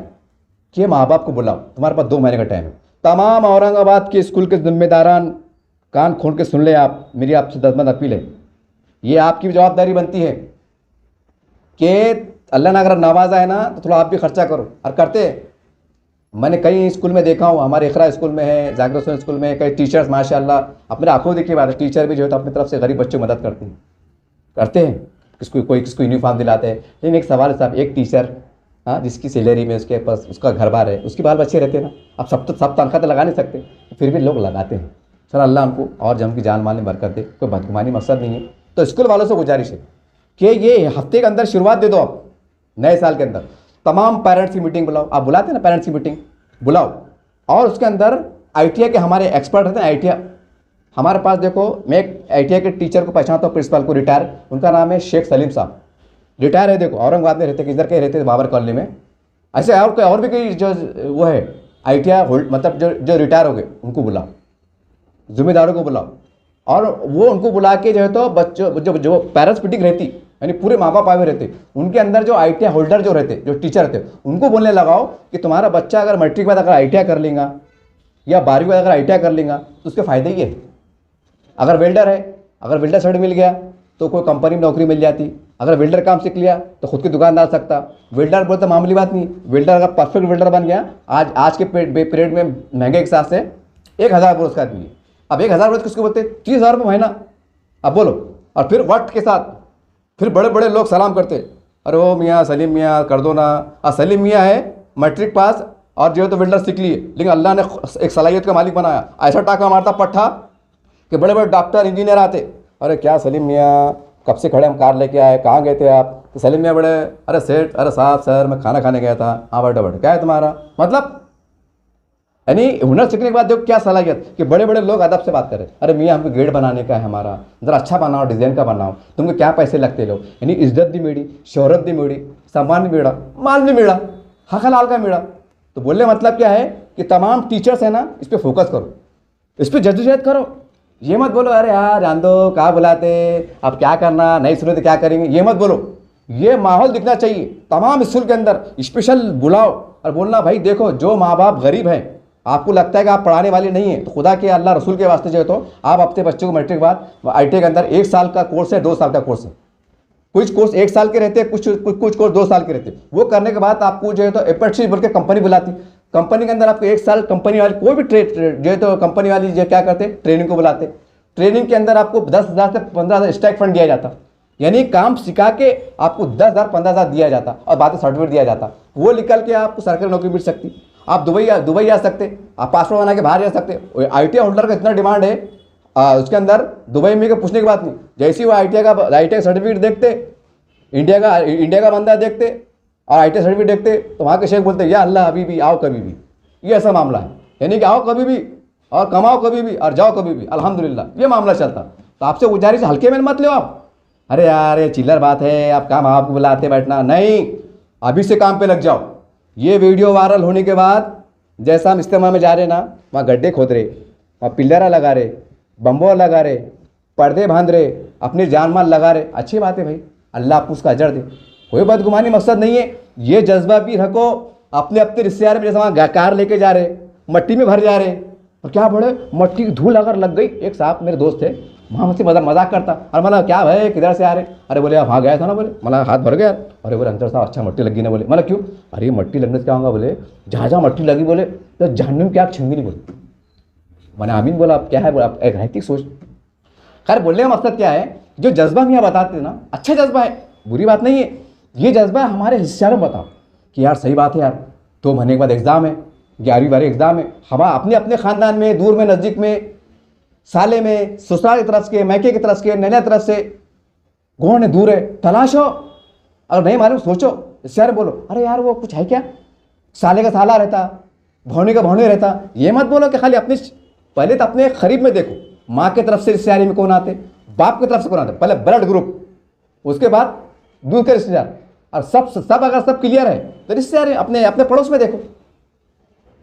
कि माँ बाप को बुलाओ, तुम्हारे पास 2 महीने का टाइम है। तमाम औरंगाबाद के स्कूल के जिम्मेदारान कान खोल के सुन ले, आप मेरी आपसे दसमंद अपील है, ये आपकी भी जवाबदारी बनती है कि अल्लाह ने अगर नवाजा है ना तो थोड़ा आप भी खर्चा करो, और करते हैं। मैंने कई स्कूल में देखा हूँ, हमारे इकरा स्कूल में है, जाकिर हुसैन स्कूल में कई टीचर्स माशाल्लाह, अपने आंखों देखी बात है, टीचर भी जो है तो अपनी तरफ से गरीब बच्चों की मदद करते हैं, किसको यूनिफॉर्म दिलाते हैं। लेकिन एक सवाल है साहब, एक टीचर हाँ जिसकी सैलरी में उसके पास उसका घर बार है, उसके बाल बच्चे रहते हैं ना, अब सब तनख्वाह तो लगा नहीं सकते, फिर भी लोग लगाते हैं। सर अल्लाह उनको और जम की जान माल में बरकत दे, कोई बदगुमानी मकसद नहीं है। तो स्कूल वालों से गुजारिश है कि ये हफ्ते के अंदर शुरुआत दे दो, आप नए साल के अंदर तमाम पेरेंट्स की मीटिंग बुलाओ, आप बुलाते हैं ना पेरेंट्स की मीटिंग बुलाओ, और उसके अंदर ITI के हमारे एक्सपर्ट रहते हैं। ITI हमारे पास देखो, मैं एक ITI के टीचर को पहचानता हूँ, प्रिंसिपल को, रिटायर, उनका नाम है शेख सलीम साहब, रिटायर है, देखो औरंगाबाद में रहते, किधर के रहते थे, बाबर कॉलोनी में। ऐसे और भी कई जो वो है ITI होल्ड, मतलब जो रिटायर हो गए, उनको बुलाओ, जिम्मेदारों को बुलाओ, और वो उनको बुला के जो है तो बच्चों जो पेरेंट्स मीटिंग रहती, यानी पूरे माँ बाप आए रहते, उनके अंदर जो ITI होल्डर जो रहते, जो टीचर रहते, उनको बोलने लगाओ कि तुम्हारा बच्चा अगर मैट्रिक बाद अगर ITI कर लेगा या 12वीं बाद अगर ITI कर लेगा तो उसके फ़ायदे ये है। अगर वेल्डर है, अगर वेल्डर सर्टिफिकेट मिल गया तो कोई कंपनी में नौकरी मिल जाती, अगर वेल्डर काम सीख लिया तो खुद की दुकान डाल सकता। वेल्डर बोलते मामूली बात नहीं, वेल्डर अगर परफेक्ट वेल्डर बन गया, आज के पीरियड में महंगे के हिसाब से 1000 रुपये उसका आदमी, अब 1000 रुपये किसको बोलते, 30,000 रुपये महीना। अब बोलो, और फिर वक्त के साथ फिर बड़े बड़े लोग सलाम करते, अरे ओ मियाँ सलीम मियाँ कर दो ना। और सलीम मियाँ है मैट्रिक पास और जो है तो वेल्डर सीख लिए, लेकिन अल्लाह ने एक सलाहियत का मालिक बनाया, ऐसा टाका मारता पट्ठा कि बड़े बड़े डॉक्टर इंजीनियर आते, अरे क्या सलीम मियाँ कब से खड़े, हम कार लेके आए, कहाँ गए थे आप? तो सलीम मियाँ बड़े, अरे सेठ, अरे साहब सर मैं खाना खाने गया था। हाँ बेटा क्या है तुम्हारा मतलब, यानी हुनर सीखने के बाद देखो क्या सलाहियत कि बड़े बड़े लोग अदब से बात करें, अरे मियाँ हमको गेट बनाने का है, हमारा ज़रा अच्छा बनाओ, डिज़ाइन का बनाओ, तुमको क्या पैसे लगते लोग, यानी इज्जत भी मिली, शोहरत भी मिली, सम्मान भी मिला, माल भी मिला, हक हलाल का मिला। तो बोलने मतलब क्या है कि तमाम टीचर्स है ना, इस पर फोकस करो, इस पर जद्दोजहद करो। ये मत बोलो अरे यार जान दो कहाँ बुलाते, अब क्या करना, नहीं सुने तो क्या करेंगे, ये मत बोलो। ये माहौल दिखना चाहिए तमाम स्कूल के अंदर, स्पेशल बुलाओ और बोलना भाई देखो जो माँ बाप गरीब हैं, आपको लगता है कि आप पढ़ाने वाले नहीं हैं, तो खुदा के अल्लाह रसूल के वास्ते जो है तो आप अपने बच्चों को मैट्रिक के बाद ITI के अंदर 1 साल का कोर्स है, 2 साल का कोर्स है, कुछ कोर्स 1 साल के रहते हैं, कुछ कोर्स 2 साल के रहते हैं। वो करने के बाद आपको जो है तो अप्रेंटिसशिप बोल के कंपनी बुलाती। कंपनी के अंदर आपको 1 साल कंपनी वाली कोई भी जो है तो कंपनी वाली जो क्या करते, ट्रेनिंग को बुलाते। ट्रेनिंग के अंदर आपको 10,000 से 15,000 स्टाइक फंड दिया जाता, यानी काम सिखा के आपको 10,000 15,000 दिया जाता और बाद में सर्टिफिकेट दिया जाता। वो निकल के आपको सरकारी नौकरी मिल सकती। आप दुबई जा सकते, आप पासपोर्ट बना के बाहर जा सकते। ITI होल्डर का इतना डिमांड है उसके अंदर, दुबई में पूछने की बात नहीं। जैसे ही वो ITI सर्टिफिकेट देखते, इंडिया का बंदा देखते और ITI सर्टिफिकेट देखते, तो वहाँ के शेख बोलते या अल्लाह अभी भी आओ कभी भी। ये ऐसा मामला है, यानी कि आओ कभी भी और कमाओ कभी भी और जाओ कभी भी, अल्हम्दुलिल्लाह ये मामला चलता। तो आपसे गुजारिश हल्के में मत लो आप, अरे यार ये चिल्लर बात है, आप काम आपको बुलाते बैठना नहीं, अभी से काम पे लग जाओ। ये वीडियो वायरल होने के बाद जैसा हम इज्तिमा में जा रहे ना, वहाँ गड्ढे खोद रहे, वहाँ पिल्लरा लगा रहे, बम्बो लगा रहे, पर्दे बांध रहे, अपनी जान माल लगा रहे, अच्छी बात है भाई, अल्लाह आपको उसका अजर दे, कोई बदगुमानी मकसद नहीं है। ये जज्बा भी रखो अपने अपने रिश्तेदार में, जैसे वहाँ कार लेके जा रहे, मट्टी में भर जा रहे, और क्या बड़े मट्टी की धूल अगर लग गई। एक साहब मेरे दोस्त थे, वहाँ मुझसे मजाक करता, अरे मतलब क्या भाई किधर से आ रहे, अरे बोले वहाँ गया था ना, बोले मतलब हाथ भर गया, अरे बोले अंदर साहब अच्छा मट्टी लगी ना, बोले मतलब क्यों, अरे मट्टी लगने से क्या होगा, बोले जहाँ मट्टी लगी बोले तो जहन्नुम की आग छिंगी नहीं, बोले मैंने आमीन बोला। आप क्या है, बोला आप एक नैतिक सोच। खैर बोलने का मकसद क्या है, जो जज्बा हम यहाँ बताते हैं ना, अच्छा जज्बा है, बुरी बात नहीं है। ये जज्बा हमारे हिस्सेदारों को बताओ कि यार सही बात है यार, 2 महीने के बाद एग्ज़ाम है, 11वीं 12वीं एग्ज़ाम है, हम अपने ख़ानदान में, दूर में नज़दीक में, साले में, ससुराल की तरफ से, मैके की तरफ से, नैना की तरफ से, गौण दूर है, तलाशो। अगर नहीं मालूम सोचो, इससे बोलो अरे यार वो कुछ है क्या, साले का साला रहता, भौनी का भौनी रहता। ये मत बोलो कि खाली अपनी, पहले तो अपने करीब में देखो, माँ की तरफ से रिश्तेदारी में कौन आते, बाप की तरफ से कौन आते, पहले ब्लड ग्रुप, उसके बाद दूर के रिश्तेदार, और सब अगर सब क्लियर है तो रिश्तेदार अपने पड़ोस में देखो।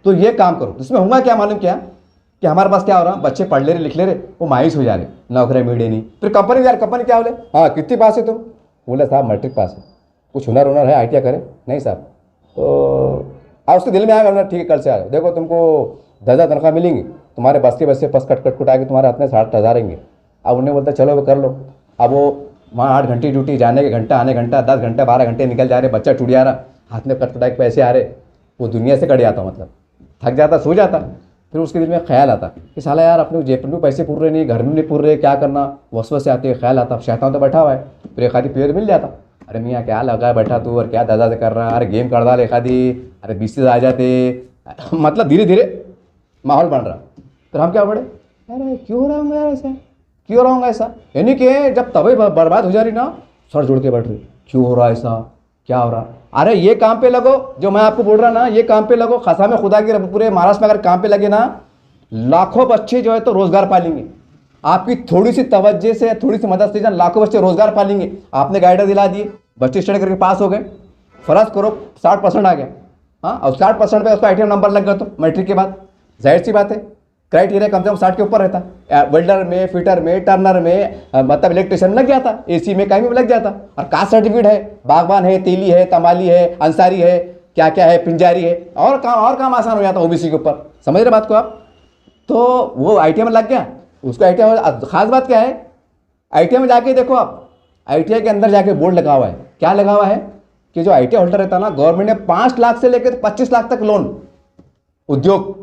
तो ये काम करो। इसमें होगा क्या मालूम क्या, कि हमारे पास क्या हो रहा, बच्चे पढ़ ले रहे, लिख ले रहे, वो मायूस हो जा रहे, नौकरी मिले नहीं। फिर कंपनी क्या बोले, हाँ कितनी पास है तुम, बोले साहब मैट्रिक पास है, कुछ हुनर है, ITI करे, नहीं साहब। तो उसके दिल में आएगा ठीक है कल से आ जाओ, देखो तुमको 10,000 तनख्वाह मिलेंगी, तुम्हारे बस के बस पस कट आके तुम्हारे हाथ में 60,000 आएंगे। अब उन्हें बोलता चलो वो कर लो। अब वो वहाँ 8 घंटे ड्यूटी, जाने के घंटा, आने घंटा, 10 घंटे 12 घंटे निकल जा रहे, बच्चा टूट जा रहा, हाथ में कटकटा के पैसे आ रहे, वो दुनिया से कट जाता, मतलब थक जाता, सो जाता। फिर उसके दिल में ख्याल आता कि साला यार अपने जेब में पैसे पूर रहे नहीं, घर में नहीं पूर रहे, क्या करना, वसवसे से आते, ख्याल आता। शैतान तो बैठा हुआ है, फिर एक आधी पेड़ मिल जाता, अरे मियाँ क्या लगा बैठा तू और क्या दादा से कर रहा, अरे गेम कर डाल एक आधी, अरे 20 से आ जाते, मतलब धीरे धीरे माहौल बन रहा। फिर हम क्या पढ़े, अरे क्यों हो रहा हूँ यार ऐसा, क्यों रहा हूँ ऐसा, यानी कि जब तभी बर्बाद हो जा रही ना, सर जोड़ के बैठ रही, क्यों हो रहा ऐसा, क्या हो रहा। अरे ये काम पे लगो, जो मैं आपको बोल रहा ना, ये काम पे लगो, खसाम खुदा के पूरे महाराष्ट्र में अगर काम पे लगे ना, लाखों बच्चे जो है तो रोजगार पालेंगे। आपकी थोड़ी सी तवज्जो से, थोड़ी सी मदद से लाखों बच्चे रोजगार पालेंगे। आपने गाइडर दिला दिए, बच्चे स्टडी करके पास हो गए, फर्ज करो 60% आ गया, हाँ, और 60% पे उसका ITI नंबर लग गया, तो मैट्रिक के बाद जाहिर सी बात है क्राइटेरिया कम से कम 60 के ऊपर रहता, वेल्डर में, फिटर में, टर्नर में, मतलब इलेक्ट्रिशियन में लग जाता, AC में, कहीं में लग जाता। और कास्ट सर्टिफिकेट है, बागबान है, तेली है, तमाली है, अंसारी है, क्या क्या है, पिंजारी है, और काम आसान हो जाता OBC के ऊपर। समझ रहे बात को आप। तो वो ITI में लग गया, उसको ITI खास बात क्या है, ITI में जाके देखो आप, ITI के अंदर जाके बोर्ड लगा हुआ है, क्या लगा हुआ है कि जो ITI होल्डर रहता ना, गवर्नमेंट ने 5 लाख से लेकर 25 लाख तक लोन, उद्योग,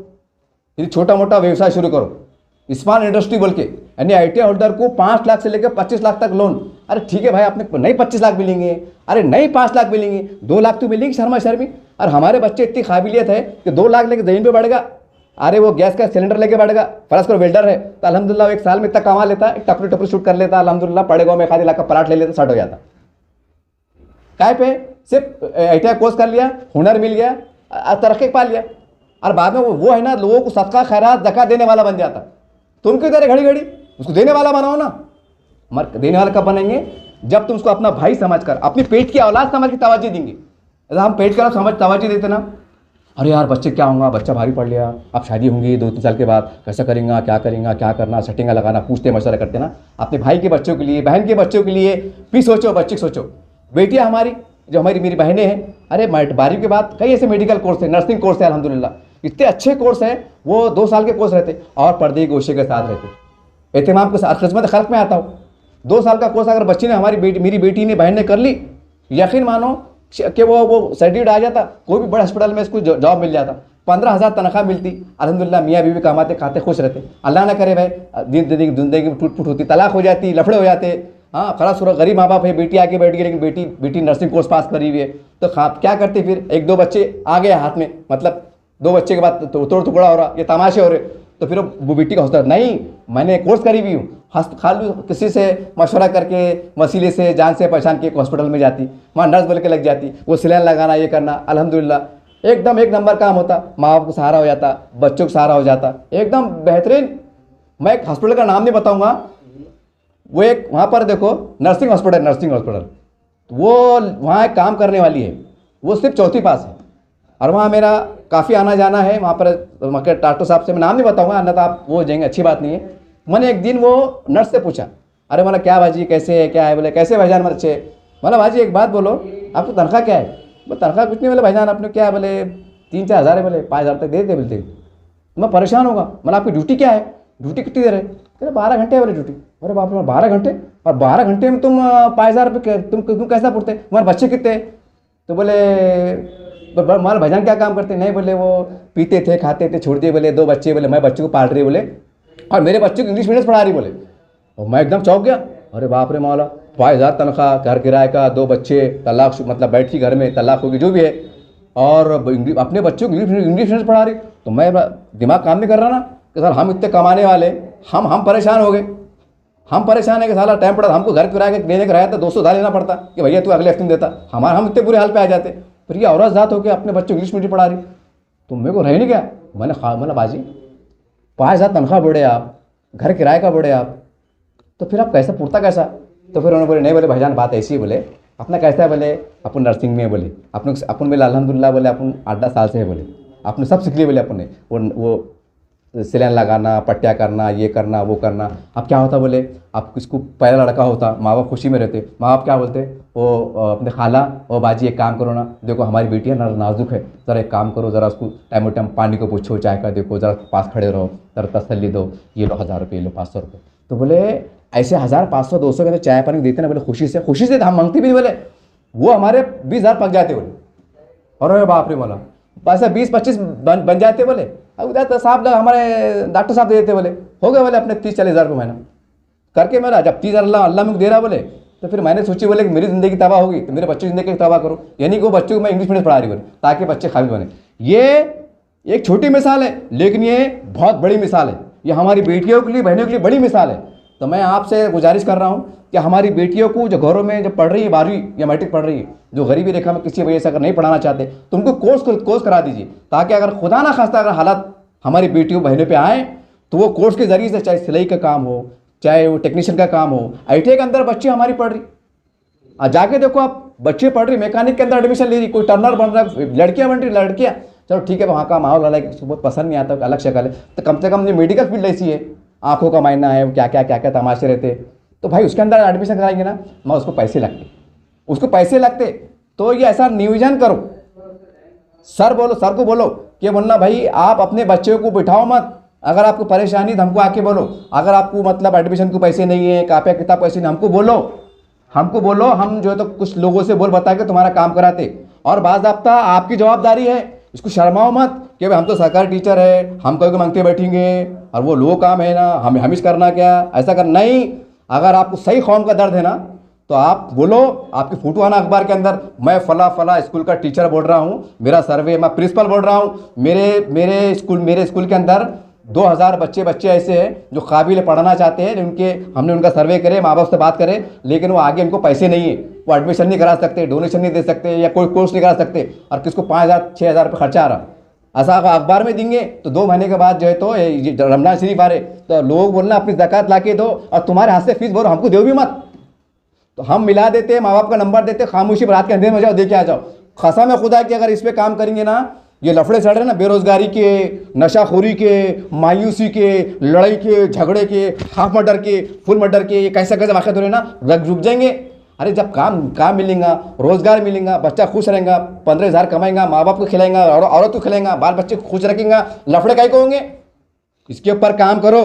यदि छोटा मोटा व्यवसाय शुरू करो, स्मॉल इंडस्ट्री बोल के, यानी ITI होल्डर को 5 लाख से लेकर 25 लाख तक लोन। अरे ठीक है भाई, आपने नहीं 25 लाख मिलेंगे, अरे नहीं 5 लाख मिलेंगे, 2 लाख तो मिलेंगे शर्मा शर्मी। और हमारे बच्चे इतनी काबिलियत है कि 2 लाख लेकर जमीन पे बढ़ेगा, अरे वो गैस का सिलेंडर लेके बढ़ेगा, फर्ज करो वेल्डर है तो अल्हम्दुलिल्लाह एक साल में इतना कमा लेता, एक टपरी शूट कर लेता, अल्हम्दुलिल्लाह पड़े गाँव में 1 लाख का प्लाट ले लेता, सेट हो जाता। काय पे सिर्फ ITI कोर्स कर लिया, हुनर मिल गया, तरक्की पा लिया, और बाद में वो है ना, लोगों को सदका खैरात ज़कात देने वाला बन जाता। तुम क्यों दे रहे घड़ी उसको देने वाला बनाओ ना। मगर देने वाला कब बनेंगे, जब तुम उसको अपना भाई समझकर, अपनी पेट की औलाद समझ के तवज्जो देंगे। अगर हम पेट का समझ तवज्जो देते ना, अरे यार बच्चे क्या होगा, बच्चा भारी पढ़ लिया, अब शादी होंगी 2-3 साल के बाद, कैसा करेंगे, क्या करना, सेटिंग लगाना, पूछते मशवरा करते ना, अपने भाई के बच्चों के लिए, बहन के बच्चों के लिए भी सोचो, बच्चे सोचो। बेटियाँ हमारी, जो मेरी बहनें हैं, अरे 12वीं के बाद कई ऐसे मेडिकल कोर्स है, नर्सिंग कोर्स है, अल्हम्दुलिल्लाह इतने अच्छे कोर्स हैं, वो 2 साल के कोर्स रहते और पर्दे गोशे के साथ रहते, एहतमाम के साथ खिदमत खल्क में आता हो। 2 साल का कोर्स अगर बच्ची ने मेरी बेटी ने, बहन ने कर ली, यकीन मानो कि वो सर्टिफिकेट आ जाता, कोई भी बड़े हॉस्पिटल में इसको जॉब मिल जाता, 15,000 तनख्वाह मिलती, अल्हम्दुलिल्लाह मियाँ बीवी कमाते खाते खुश रहते। अल्लाह ना करे भाई जिंदगी में टूट फूट होती, तलाक हो जाती, लफड़े हो जाते। हाँ खरा सुरा गरीब माँ बाप है, बेटी आके बैठ गई, लेकिन बेटी नर्सिंग कोर्स पास करी हुई है, तो क्या करते फिर, 1-2 बच्चे आ गए हाथ में, मतलब 2 बच्चे के बाद तो तोड़ टुकड़ा हो रहा, ये तमाशे हो रहे, तो फिर वो बेटी का हौसला नहीं, मैंने कोर्स करी हुई हूँ, खाली किसी से मशवरा करके, वसीले से, जान से पहचान के एक हॉस्पिटल में जाती, वहाँ नर्स बन के लग जाती, वो सिलेंडर लगाना, ये करना, अल्हम्दुलिल्लाह एकदम 1 नंबर काम होता, माँ बाप को सहारा हो जाता, बच्चों को सहारा हो जाता, एकदम बेहतरीन। मैं एक हॉस्पिटल का नाम नहीं बताऊँगा, वो एक वहाँ पर देखो नर्सिंग हॉस्पिटल, वो वहाँ एक काम करने वाली है, वो सिर्फ 4थी पास है, और वहाँ मेरा काफ़ी आना जाना है, वहाँ पर टाटो साहब से मैं नाम नहीं बताऊँगा, अन्यथा आप वो हो जाएंगे, अच्छी बात नहीं है। मैंने एक दिन वो नर्स से पूछा, अरे बोला क्या भाजी कैसे है, क्या है, बोले कैसे भाईजान मेरे अच्छे, बोला भाजी एक बात बोलो, आपको तनख्वाह क्या है, बोले तनख्वाह कुछ नहीं, बोले भाईजान आपने क्या है, बोले 3-4 हज़ार है, बोले 5 हज़ार तक दे देते बोलते। मैं परेशान होगा, बोला आपकी ड्यूटी क्या है, ड्यूटी कितनी देर है, कहते 12 घंटे है बोले ड्यूटी। अरे बाप रे 12 घंटे, और 12 घंटे में तुम 5,000 रुपये तुम कैसा पढ़ते, तुम्हारे बच्चे कितने, तो बोले हमारे भाईजान क्या काम करते, नहीं बोले वो पीते थे खाते थे छोड़ दिए, बोले 2 बच्चे, बोले मैं बच्चों को पाल रही, बोले और मेरे बच्चे को इंग्लिश मीडियम पढ़ा रही, बोले। और मैं एकदम चौंक गया, अरे बाप रे मौला, 5,000 तनख्वाह, घर किराए का, 2 बच्चे, तलाक, मतलब बैठ की घर में तलाक होगी जो भी है, और अपने बच्चों को इंग्लिश मीडियम पढ़ा रही, तो मैं दिमाग काम नहीं कर रहा ना कि सर हम इतने कमाने वाले, हम परेशान हो गए, हम परेशान है कि साला टाइम पड़ा, हमको घर किराए देने का रहा था 200 लेना पड़ता कि भैया तू अगले हफ्ते में देता, हम इतने बुरे हाल पे आ जाते, फिर ये औरत जात हो के अपने बच्चों इंग्लिश मीडियम पढ़ा रही, तो मेरे को रह नहीं गया। मैंने बाजी 5,000 तनख्वाह बोले आप, घर किराए का बोले आप, तो फिर आप कैसा पुरता कैसा, तो फिर उन्होंने बोले नहीं, बोले भाईजान बात ऐसी है, बोले अपना कैसा है, बोले अपन नर्सिंग में, बोले अपन बोले अल्हम्दुलिल्लाह, बोले अपन 8-10 साल से है, बोले आपने सब सीख लिया, बोले अपन ने वो सिलेंडर लगाना, पट्टिया करना, ये करना वो करना। अब क्या होता, बोले आप किसको पहला लड़का होता, माँ बाप खुशी में रहते, माँ बाप क्या बोलते, वो अपने खाला और बाजी एक काम करो ना, देखो हमारी बेटी है ना नाजुक है, ज़रा एक काम करो, ज़रा उसको टाइम टाइम पानी को पूछो, चाय का देखो, ज़रा पास खड़े रहो, ज़रा तसल्ली दो, ये लो 1,000 रुपये, ये लो 500 रुपये। तो बोले ऐसे 1,000 500 200 के अंदर चाय पानी देते ना, बोले खुशी से हम मांगते भी नहीं, बोले वो हमारे 20,000 पक जाते, बोले और बाप रे बोला पैसा 20-25 बन जाते, बोले अब उधर तो साहब हमारे डॉक्टर साहब दे देते, बोले हो गए, बोले अपने 30-40 हज़ार रुपये महीना करके, मेरा जब 30 अल्लाह मुझे दे रहा, बोले तो फिर मैंने सोची, बोले कि मेरी ज़िंदगी तबाह होगी तो मेरे बच्चों की ज़िंदगी तबाह करो, यानी कि वो बच्चों को मैं इंग्लिश मीडियम पढ़ा रही, बोले ताकि बच्चे काबिल बने। ये एक छोटी मिसाल है, लेकिन ये बहुत बड़ी मिसाल है, ये हमारी बेटियों के लिए, बहनों के लिए बड़ी मिसाल है। तो मैं आपसे गुजारिश कर रहा हूँ कि हमारी बेटियों को जो घरों में जब पढ़ रही है, 12वीं या मैट्रिक पढ़ रही है, जो गरीबी रेखा में किसी वजह से अगर नहीं पढ़ाना चाहते, तो उनको कोर्स करा दीजिए, ताकि अगर खुदा ना खास्ता अगर हालात हमारी बेटियों बहनों पे आए, तो वो कोर्स के ज़रिए से, चाहे सिलाई का काम हो, चाहे वो टेक्नीशियन का काम हो, ITI के अंदर बच्चे हमारी पढ़ रही, जाके देखो आप बच्चे पढ़ रही, मैकेनिक के अंदर एडमिशन ले रही, कोई टर्नर बन रहा है, लड़कियाँ बन रही, लड़कियाँ चलो ठीक है, वहाँ का माहौल अलग है, बहुत पसंद नहीं आता, अलग शक्ल है, तो कम से कम ये मेडिकल फील्ड ऐसी है, आँखों का मायना है, क्या क्या तमाशे रहते, तो भाई उसके अंदर एडमिशन कराएंगे ना, मैं उसको पैसे लगते, तो ये ऐसा नियोजन करो, सर को बोलो कि बोलना भाई आप अपने बच्चों को बिठाओ मत, अगर आपको परेशानी तो हमको आके बोलो, अगर आपको मतलब एडमिशन को पैसे नहीं है, कापिया किताब पैसे नहीं, हमको बोलो, हम जो है तो कुछ लोगों से बोल बता के तुम्हारा काम कराते, और बाज़ाब्ता आपकी जवाबदारी है, इसको शर्माओ मत कि भाई हम तो सरकारी टीचर है, हम कभी मांगते बैठेंगे और वो लो काम है ना, हम इस करना क्या, ऐसा कर नहीं। अगर आपको सही कौम का दर्द है ना, तो आप बोलो, आपकी फ़ोटो आना अखबार के अंदर, मैं फला स्कूल का टीचर बोल रहा हूँ, मेरा सर्वे, मैं प्रिंसिपल बोल रहा हूँ, मेरे स्कूल के अंदर 2,000 बच्चे ऐसे हैं जो काबिल पढ़ना चाहते हैं, हमने उनका सर्वे करे, माँ बाप से बात करें, लेकिन वो आगे उनको पैसे नहीं है, वो एडमिशन नहीं करा सकते, डोनेशन नहीं दे सकते, या कोई कोर्स नहीं करा सकते, और किसको 5,000-6,000 रुपये खर्चा आ रहा। ऐसा अखबार में देंगे तो 2 महीने के बाद जो है तो रमज़ान शरीफ आ रहे, तो लोग बोलना अपनी ज़कात ला के दो, और तुम्हारे हाथ से फीस भरो, हमको दो भी मत, तो हम मिला देते, माँ बाप का नंबर देते, खामोशी रात के अंधेरे में जाओ दे के आ जाओ। कसम है खुदा कि अगर इस पर काम करेंगे ना, ये लफड़े चढ़ रहे ना, बेरोजगारी के, नशाखोरी के, मायूसी के, लड़ाई के, झगड़े के, हाफ मर्डर के, फुल मर्डर के, ये कैसे वाक़ हो रहे ना, रुक जाएंगे। अरे जब काम मिलेगा, रोजगार मिलेगा, बच्चा खुश रहेगा, 15,000 कमाएगा, माँ बाप को खिलाएगा, औरत को खिलाएगा, बाल बच्चे को खुश रखेंगे, लफड़े काहे को होंगे। इसके ऊपर काम करो,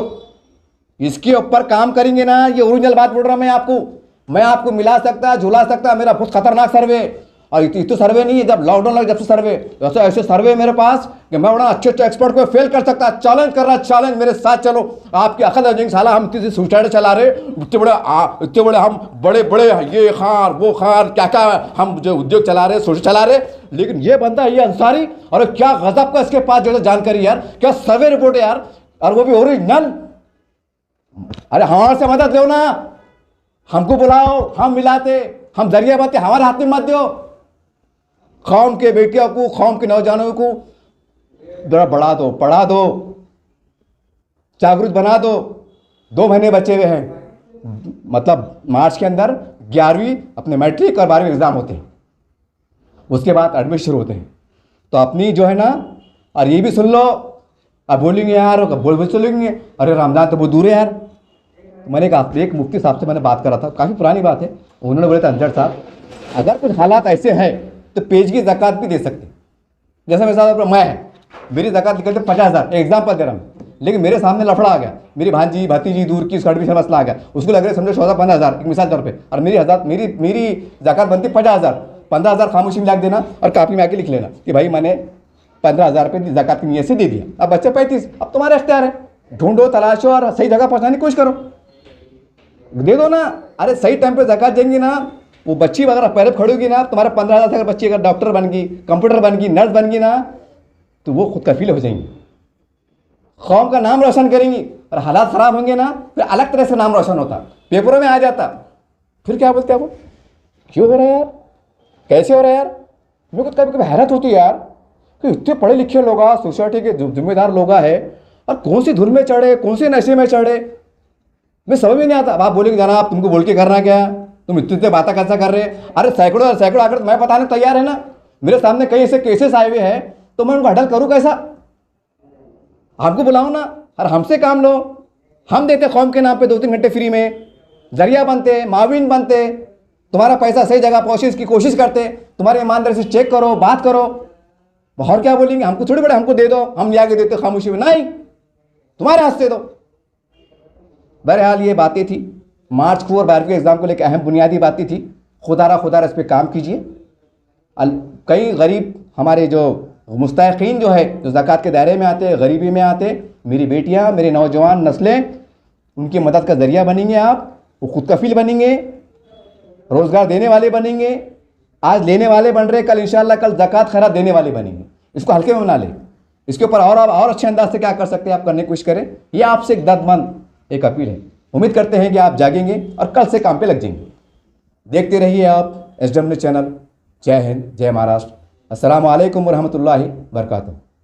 इसके ऊपर काम करेंगे ना, ये ओरिजिनल बात बोल रहा मैं आपको मिला सकता, झुला सकता, मेरा बहुत खतरनाक सर्वे। और तो सर्वे नहीं है, जब लॉकडाउन लगा जब से सर्वे, ऐसे ऐसे सर्वे मेरे पास कि मैं बड़ा अच्छे अच्छे एक्सपर्ट को फेल कर सकता। चैलेंज कर रहा, चैलेंज मेरे साथ चलो, आपकी अकल हो जाएगी। साला हम इतनी सुसाइड चला रहे, इतने बड़े हम बड़े बड़े ये खार वो खार क्या क्या हम जो उद्योग चला रहे, सोच चला रहे, लेकिन ये बंदा ये अंसारी, और क्या गजब का इसके पास जो है जानकारी यार, क्या सर्वे रिपोर्ट है यार, और वो भी ओरिजिनल। अरे हमारे से मदद लो ना, हमको बुलाओ, हम मिलाते, हम जरिया बातें हमारे हाथ में मत दो। कौम के बेटियों को, कौम के नौजवानों को जरा बढ़ा दो, पढ़ा दो, जागरूक बना दो। 2 महीने बचे हुए हैं, मतलब मार्च के अंदर 11वीं अपने मैट्रिक और 12वीं एग्जाम होते हैं, उसके बाद एडमिशन शुरू होते हैं। तो अपनी जो है ना, और ये भी सुन लो, अब बोलेंगे यार, बोल चलेंगे अरे रमजान तो बहुत दूर है यार। मैंने कहा एक मुफ्ती साहब से मैंने बात करा था, काफ़ी पुरानी बात है, उन्होंने बोले थे अंजर साहब अगर कुछ हालात ऐसे हैं तो पेज की ज़कात भी दे सकते। जैसे मेरे साथ मैं, मेरी ज़कात निकलते 50,000, एग्जाम्पल दे रहा हूँ, लेकिन मेरे सामने लफड़ा आ गया, मेरी भांजी भतीजी दूर की उसका एडमिशन मसला आ गया, उसको लग रहा है समझो 14-15,000 एक मिसाल तौर पे, और मेरी ज़कात बनती 50,000, 15,000 खामोशी में लाख देना और कापी में आके लिख लेना कि भाई मैंने 15,000 रुपये ज़कात की नीयत से दे दिया। अब बच्चे 35, अब तुम्हारा इख्तियार है, ढूंढो तलाशो और सही जगह पहुँचाने की कोशिश करो, दे दो ना। अरे सही टाइम पे ज़कात देंगी ना, वो बच्ची वगैरह पहले खड़ोगी ना, तुम्हारे 15,000 से अगर बच्ची अगर डॉक्टर बन गई, कंप्यूटर बन गई, नर्स बन गई ना, तो वो खुद कफील हो जाएंगी, कौम का नाम रोशन करेंगी। और हालात ख़राब होंगे ना, फिर अलग तरह से नाम रोशन होता, पेपरों में आ जाता, फिर क्या बोलते हैं वो, क्यों हो रहा है यार, कैसे हो रहा है यार। मेरे को कभी कभी हैरत होती है यार कि इतने पढ़े लिखे लोग, सोसाइटी के जिम्मेदार लोग है, और कौन सी धुन में चढ़े, कौन से नशे में चढ़े, मैं समझ में नहीं आता। अब आप बोलेंगे जनाब तुमको बोल के करना क्या है, तुम इतने बातें कैसा कर रहे हैं। अरे सैकड़ों सैकड़ों आकर मैं बताने तैयार है ना, मेरे सामने कई ऐसे केसेस आए हुए हैं, तो मैं उनको हडल करूँ कैसा, आपको बुलाऊँ ना, और हमसे काम लो, हम देते कौम के नाम पे 2-3 घंटे फ्री में, जरिया बनते, माविन बनते, तुम्हारा पैसा सही जगह पहुँचे इसकी कोशिश करते, तुम्हारे ईमानदारी से चेक करो, बात करो। और क्या बोलेंगे, हमको थोड़ी बड़े हमको दे दो, हम ले आके देते खामोशी में, नहीं तुम्हारे हाथ से दो। बहरहाल ये बातें थी मार्च को और 12वीं एग्ज़ाम को लेकर, अहम बुनियादी बातें थी। खुदारा इस पर काम कीजिए। कई गरीब हमारे जो मुस्तहिक़ीन जो है, जो ज़कात के दायरे में आते, गरीबी में आते, मेरी बेटियां, मेरे नौजवान नस्लें, उनकी मदद का ज़रिया बनेंगे आप, वो खुद कफील बनेंगे, रोज़गार देने वाले बनेंगे। आज लेने वाले बन रहे, कल इंशाअल्लाह कल ज़कात खैरात देने वाले बनेंगे। इसको हल्के में बना ले, इसके ऊपर और अच्छे अंदाज से क्या कर सकते हैं आप, करने की कोशिश करें। ये आपसे एक दर्दमंद एक अपील है। उम्मीद करते हैं कि आप जागेंगे और कल से काम पे लग जाएंगे। देखते रहिए आप SW चैनल। जय हिंद, जय महाराष्ट्र। अस्सलामु अलैकुम वरहमतुल्लाहि वबरकातुहू।